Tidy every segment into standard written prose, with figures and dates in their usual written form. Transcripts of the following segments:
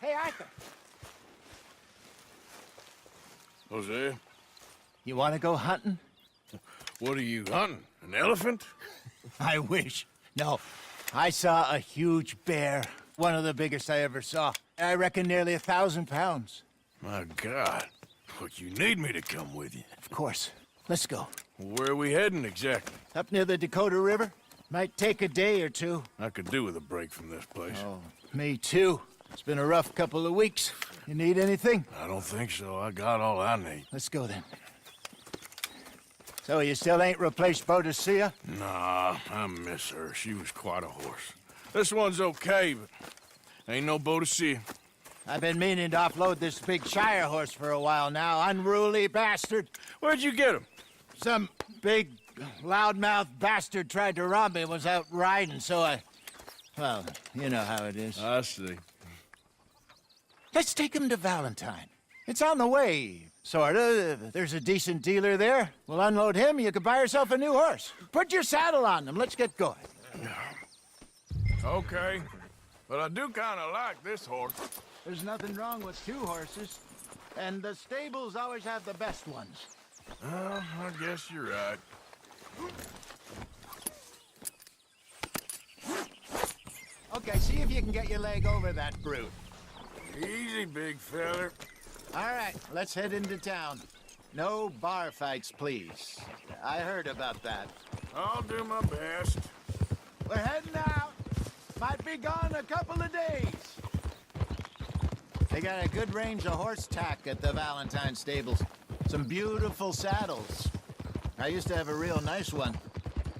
Hey, Arthur. Hosea, You want to go hunting? what are you hunting? An elephant? I wish. No, I saw a huge bear. One of the biggest I ever saw. I reckon nearly 1,000 pounds. My God. Look, you need me to come with you. Of course. Let's go. Where are we heading exactly? Up near the Dakota River. Might take a day or two. I could do with a break from this place. Oh, me too. It's been a rough couple of weeks. You need anything? I don't think so. I got all I need. Let's go then. So you still ain't replaced Boadicea? Nah, I miss her. She was quite a horse. This one's okay, but ain't no Boadicea. I've been meaning to offload this big Shire horse for a while now. Unruly bastard. Where'd you get him? Some big, loudmouth bastard tried to rob me and was out riding, so I... Well, you know how it is. I see. Let's take him to Valentine. It's on the way, sorta. There's a decent dealer there. We'll unload him, you can buy yourself a new horse. Put your saddle on him, let's get going. Okay, but I do kind of like this horse. There's nothing wrong with two horses, and the stables always have the best ones. I guess you're right. Okay, see if you can get your leg over that brute. Easy, big feller. All right, let's head into town. No bar fights, please. I heard about that. I'll do my best. We're heading out. Might be gone a couple of days. They got a good range of horse tack at the Valentine stables. Some beautiful saddles. I used to have a real nice one.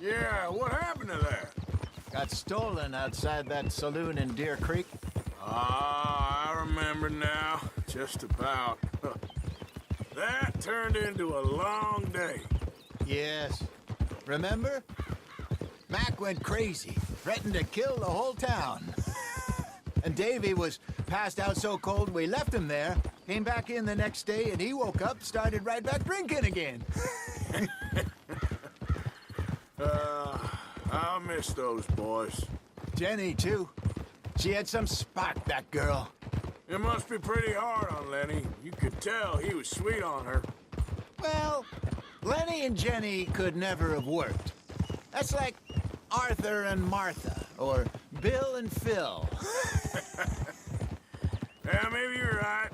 Yeah, what happened to that? Got stolen outside that saloon in Deer Creek. Ah, I remember now. Just about. That turned into a long day. Yes. Remember? Mac went crazy, threatened to kill the whole town. And Davy was passed out so cold we left him there, came back in the next day, and he woke up, started right back drinking again. I'll miss those boys. Jenny, too. She had some spark, that girl. It must be pretty hard on Lenny. You could tell he was sweet on her. Well, Lenny and Jenny could never have worked. That's like Arthur and Martha, or Bill and Phil. Yeah, maybe you're right.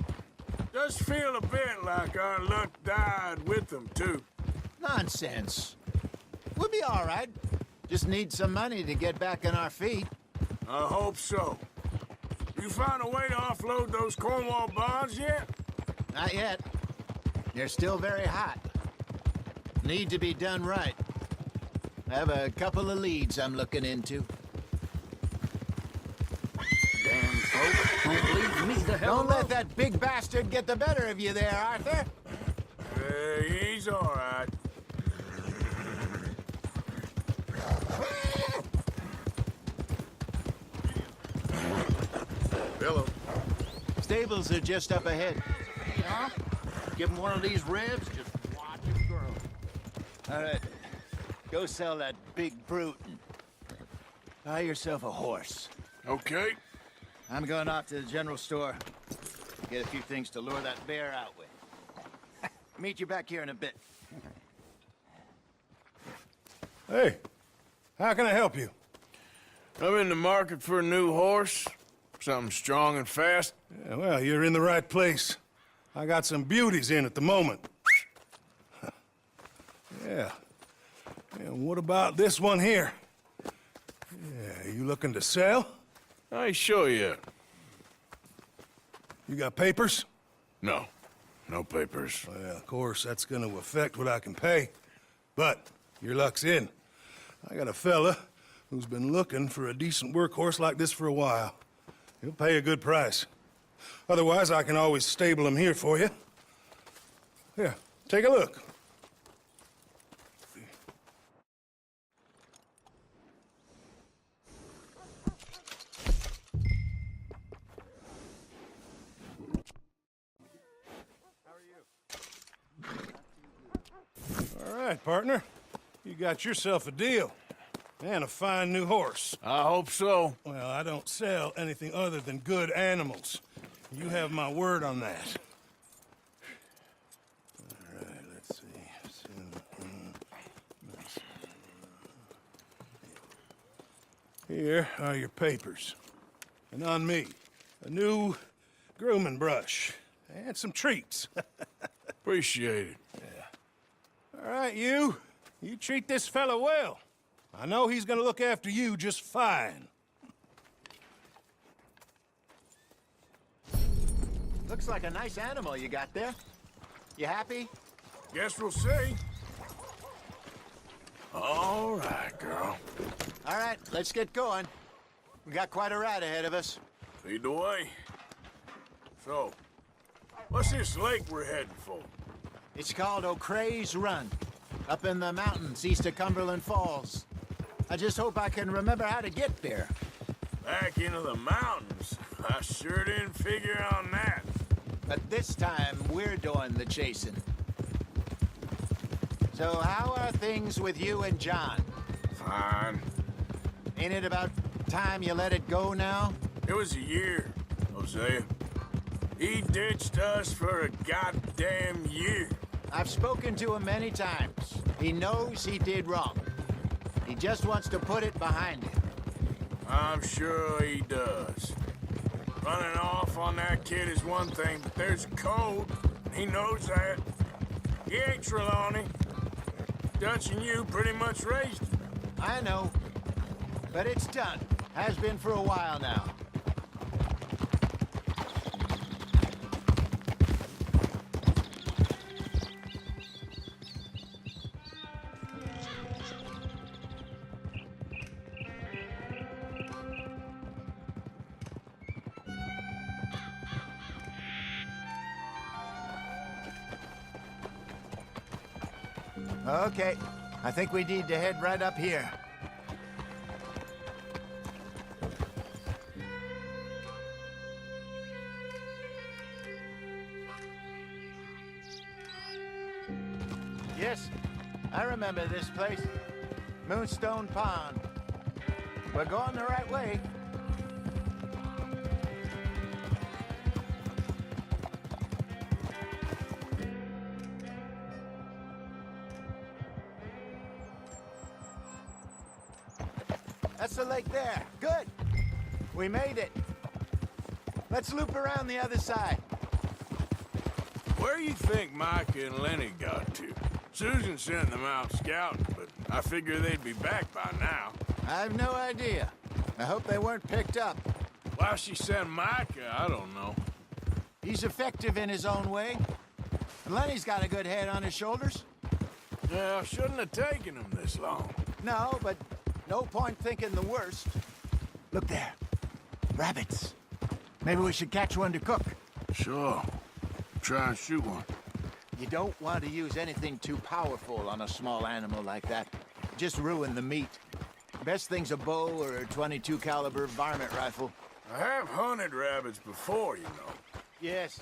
Does feel a bit like our luck died with them, too. Nonsense. We'll be all right. Just need some money to get back on our feet. I hope so. You found a way to offload those Cornwall bonds yet? Not yet. They're still very hot. Need to be done right. I have a couple of leads I'm looking into. Damn folk, don't leave me the hell Don't alone. let that big bastard get the better of you there, Arthur. He's all right. Hello. Stables are just up ahead. Huh? Give him one of these ribs, just watch him grow. All right. Go sell that big brute and buy yourself a horse. Okay. I'm going off to the general store. Get a few things to lure that bear out with. Meet you back here in a bit. Hey, how can I help you? I'm in the market for a new horse. Something strong and fast. Yeah, well, you're in the right place. I got some beauties in at the moment. Yeah. And what about this one here? Yeah, you looking to sell? I ain't sure yet. You got papers? No. No papers. Well, of course, that's gonna affect what I can pay. But your luck's in. I got a fella who's been looking for a decent workhorse like this for a while. He'll pay a good price. Otherwise, I can always stable him here for you. Here, take a look. All right, partner. You got yourself a deal. And a fine new horse. I hope so. Well, I don't sell anything other than good animals. You have my word on that. All right, let's see. Here are your papers. And on me, a new grooming brush and some treats. Appreciate it. All right, you. You treat this fella well. I know he's gonna look after you just fine. Looks like a nice animal you got there. You happy? Guess we'll see. All right, girl. All right, let's get going. We got quite a ride ahead of us. Lead the way. So, what's this lake we're heading for? It's called O'Creagh's Run, up in the mountains east of Cumberland Falls. I just hope I can remember how to get there. Back into the mountains? I sure didn't figure on that. But this time, we're doing the chasing. So how are things with you and John? Fine. Ain't it about time you let it go now? It was a year, Hosea. He ditched us for a goddamn year. I've spoken to him many times. He knows he did wrong. He just wants to put it behind him. I'm sure he does. Running off on that kid is one thing, but there's code. He knows that. He ain't Trelawney. Dutch and you pretty much raised him. I know. But it's done. Has been for a while now. Okay, I think we need to head right up here. Yes, I remember this place. Moonstone Pond. We're going the right way. That's the lake there. Good. We made it. Let's loop around the other side. Where you think Mike and Lenny got to? Susan sent them out scouting, but I figure they'd be back by now. I've no idea. I hope they weren't picked up. Why she sent Micah, I don't know. He's effective in his own way. And Lenny's got a good head on his shoulders. Yeah, shouldn't have taken him this long. No, but no point thinking the worst. Look there. Rabbits. Maybe we should catch one to cook. Sure. Try and shoot one. You don't want to use anything too powerful on a small animal like that. Just ruin the meat. Best thing's a bow or a .22 caliber varmint rifle. I have hunted rabbits before, you know. Yes,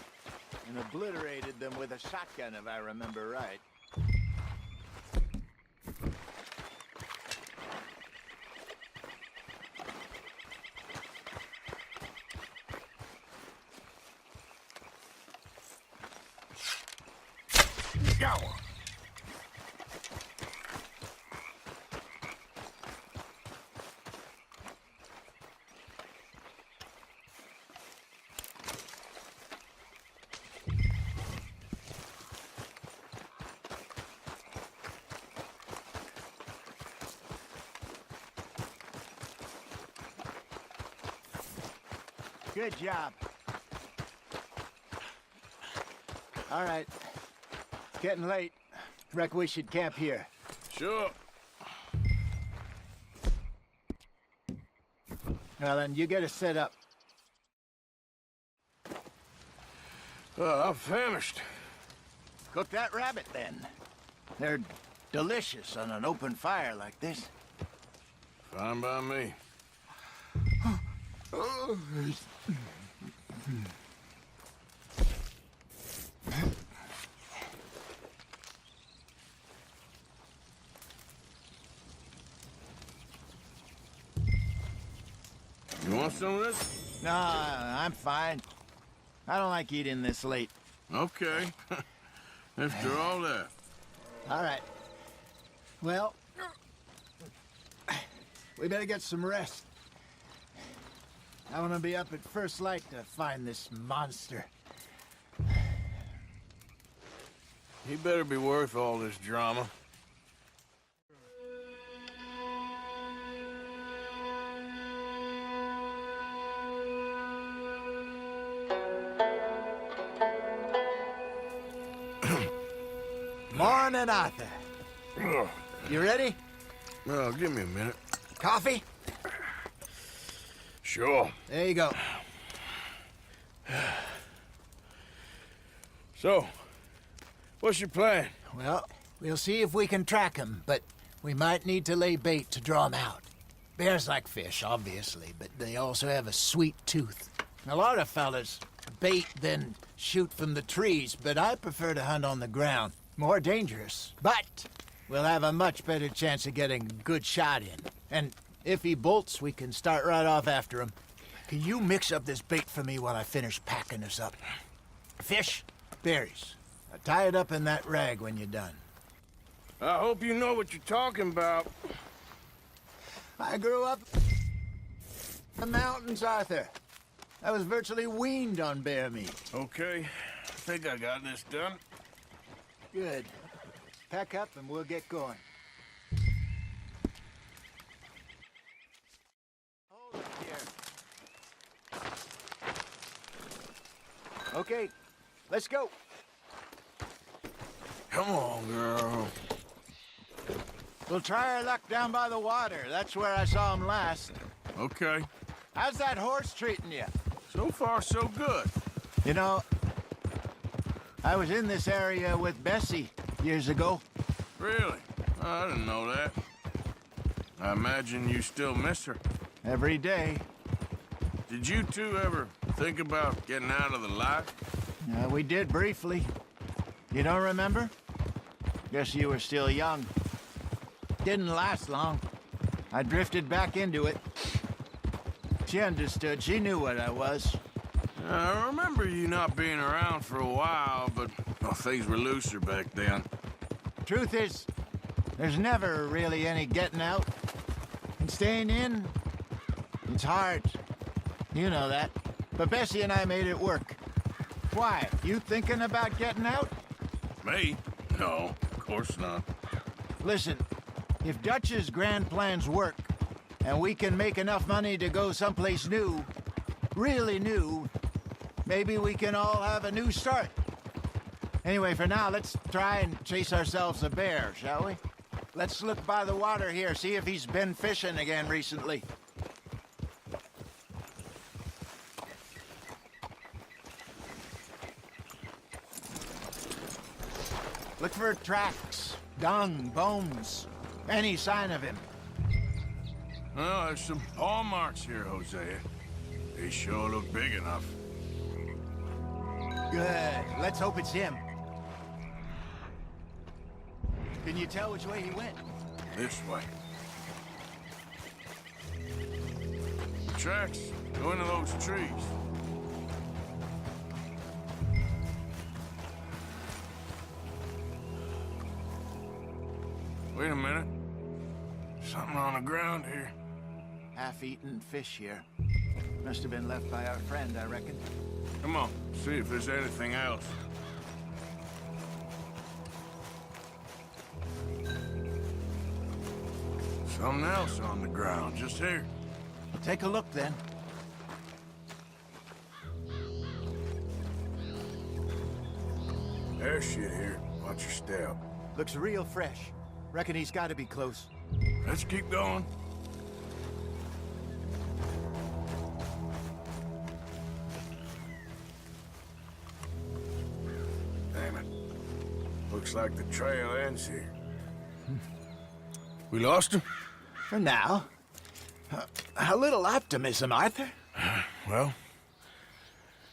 and obliterated them with a shotgun if I remember right. Got one. Good job. All right. It's getting late. Reckon we should camp here. Sure. Well, then, you get us set up. I'm famished. Cook that rabbit, then. They're delicious on an open fire like this. Fine by me. You want some of this? No, I'm fine. I don't like eating this late. Okay. After all that. All right. Well, we better get some rest. I want to be up at first light to find this monster. He better be worth all this drama. Morning, Arthur. You ready? Well, give me a minute. Coffee? Sure. There you go. So, what's your plan? Well, we'll see if we can track him, but we might need to lay bait to draw him out. Bears like fish, obviously, but they also have a sweet tooth. A lot of fellas bait, then shoot from the trees, but I prefer to hunt on the ground. More dangerous, but we'll have a much better chance of getting a good shot in. And if he bolts, we can start right off after him. Can you mix up this bait for me while I finish packing this up? Fish, berries. Tie it up in that rag when you're done. I hope you know what you're talking about. I grew up in the mountains, Arthur. I was virtually weaned on bear meat. Okay, I think I got this done. Good. Pack up and we'll get going. Hold it here. Okay, let's go. Come on, girl. We'll try our luck down by the water. That's where I saw him last. Okay. How's that horse treating you? So far, so good. You know, I was in this area with Bessie years ago. Really? I didn't know that. I imagine you still miss her. Every day. Did you two ever think about getting out of the life? We did briefly. You don't remember? Guess you were still young. Didn't last long. I drifted back into it. She understood. She knew what I was. I remember you not being around for a while, but well, things were looser back then. Truth is, there's never really any getting out. And staying in, it's hard. You know that. But Bessie and I made it work. Why? You thinking about getting out? Me? No, of course not. Listen, if Dutch's grand plans work, and we can make enough money to go someplace new, really new, maybe we can all have a new start. Anyway, for now, let's try and chase ourselves a bear, shall we? Let's look by the water here, see if he's been fishing again recently. Look for tracks, dung, bones, any sign of him. Well, there's some paw marks here, Hosea. They sure look big enough. Good. Let's hope it's him. Can you tell which way he went? This way. Tracks go into those trees. Wait a minute. Something on the ground here. Half-eaten fish here. Must have been left by our friend, I reckon. Come on, see if there's anything else. Something else on the ground, just here. Take a look, then. There's shit here. Watch your step. Looks real fresh. Reckon he's got to be close. Let's keep going. Damn it. Looks like the trail ends here. We lost him? For now. A little optimism, Arthur. Well,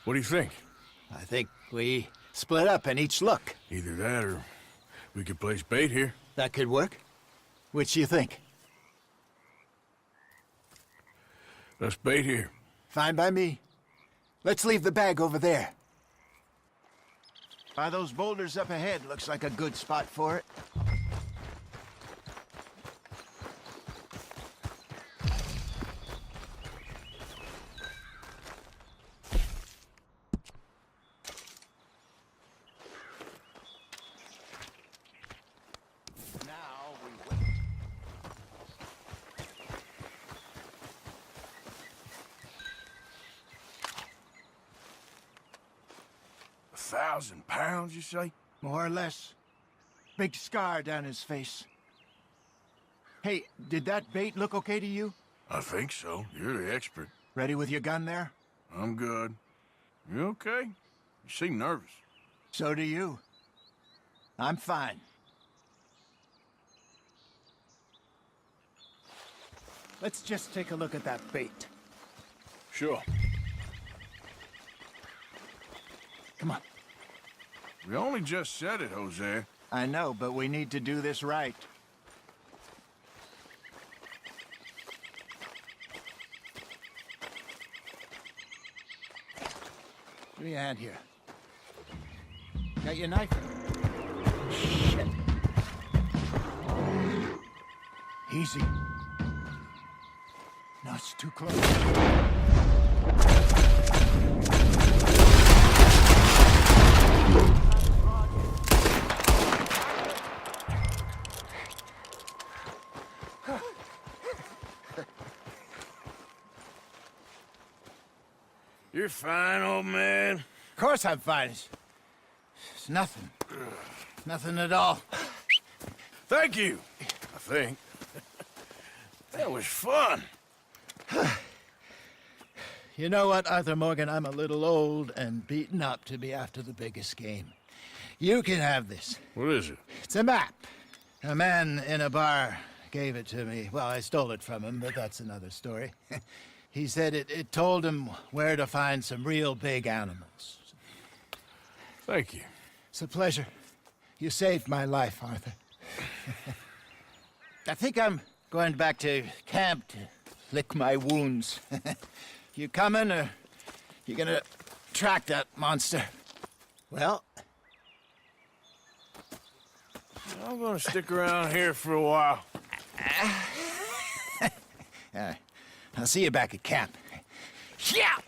what do you think? I think we split up and each look. Either that or we could place bait here. That could work. Which do you think? Let's bait here. Fine by me. Let's leave the bag over there. By those boulders up ahead, looks like a good spot for it. Now we wait. £1,000, you say? More or less. Big scar down his face. Hey, did that bait look okay to you? I think so. You're the expert. Ready with your gun there? I'm good. You okay? You seem nervous. So do you. I'm fine. Let's just take a look at that bait. Sure. Come on. We only just said it, Jose. I know, but we need to do this right. Give me a hand here. Got your knife? Shit. Easy. No, it's too close. You're fine, old man. Of course I'm fine. It's nothing. Nothing at all. Thank you, I think. That was fun. You know what, Arthur Morgan? I'm a little old and beaten up to be after the biggest game. You can have this. What is it? It's a map. A man in a bar gave it to me. Well, I stole it from him, but that's another story. He said it told him where to find some real big animals. Thank you. It's a pleasure. You saved my life, Arthur. I think I'm going back to camp to lick my wounds. You coming, or you gonna track that monster? Well, I'm gonna stick around here for a while. I'll see you back at camp. Yeah!